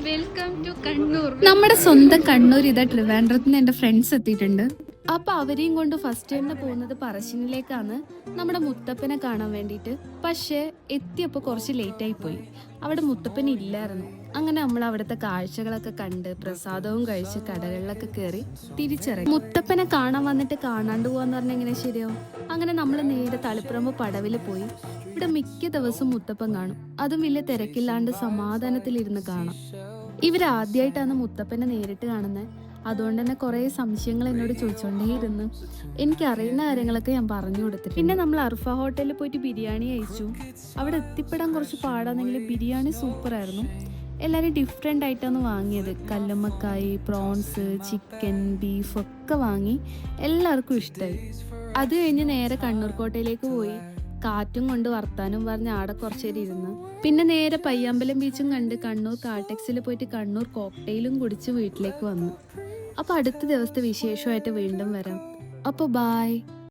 Welcome to Kannur. നമ്മുടെ സ്വന്തം കണ്ണൂർ ഇതാ ട്രിവാൻഡ്രത്ത് നിന്ന് എൻ്റെ ഫ്രണ്ട്സ് എത്തിയിട്ടുണ്ട്. അപ്പൊ അവരെയും കൊണ്ട് ഫസ്റ്റ് തന്നെ പോകുന്നത് പറശ്ശിനിലേക്കാണ് നമ്മുടെ മുത്തപ്പനെ കാണാൻ വേണ്ടിയിട്ട്. പക്ഷേ എത്തിയപ്പോൾ കുറച്ച് ലേറ്റായി പോയി. അവിടെ മുത്തപ്പൻ ഇല്ലായിരുന്നു. അങ്ങനെ നമ്മൾ അവിടുത്തെ കാഴ്ചകളൊക്കെ കണ്ട് പ്രസാദവും കഴിച്ച് കടകളിലൊക്കെ കയറി തിരിച്ചിറങ്ങി. മുത്തപ്പനെ കാണാൻ വന്നിട്ട് കാണാണ്ട് പോവാന്ന് പറഞ്ഞാൽ എങ്ങനെ ശരിയാവും? അങ്ങനെ നമ്മൾ നേരെ തളിപ്പറമ്പ് പടവിൽ പോയി. ഇവിടെ മിക്ക ദിവസവും മുത്തപ്പൻ കാണും. അതും വലിയ തിരക്കില്ലാണ്ട് സമാധാനത്തിലിരുന്ന് കാണാം. ഇവരാദ്യമായിട്ടാണ് മുത്തപ്പനെ നേരിട്ട് കാണുന്നത്. അതുകൊണ്ട് തന്നെ കുറേ സംശയങ്ങൾ എന്നോട് ചോദിച്ചുകൊണ്ടേയിരുന്നു. എനിക്കറിയുന്ന കാര്യങ്ങളൊക്കെ ഞാൻ പറഞ്ഞു കൊടുത്തു. പിന്നെ നമ്മൾ അർഫ ഹോട്ടലിൽ പോയിട്ട് ബിരിയാണി കഴിച്ചു. അവിടെ എത്തിപ്പെടാൻ കുറച്ച് പാടാണെങ്കിലും ബിരിയാണി സൂപ്പറായിരുന്നു. എല്ലാവരും ഡിഫറെൻ്റ് ആയിട്ടാണ് വാങ്ങിയത്. കല്ലുമ്മക്കായി, പ്രോൺസ്, ചിക്കൻ, ബീഫ് ഒക്കെ വാങ്ങി. എല്ലാവർക്കും ഇഷ്ടമായി. അത് കഴിഞ്ഞ് നേരെ കണ്ണൂർ കോട്ടയിലേക്ക് പോയി. കാറ്റും കൊണ്ട് വർത്താനും പറഞ്ഞ് ആടെ കുറച്ചേരം ഇരുന്ന് പിന്നെ നേരെ പയ്യാമ്പലം ബീച്ചും കണ്ട് കണ്ണൂർ കാൾടെക്സിൽ പോയിട്ട് കണ്ണൂർ കോക്ടെയിലും കുടിച്ച് വീട്ടിലേക്ക് വന്നു. അപ്പോൾ അടുത്ത ദിവസത്തെ വിശേഷമായിട്ട് വീണ്ടും വരാം. അപ്പോൾ ബായ്.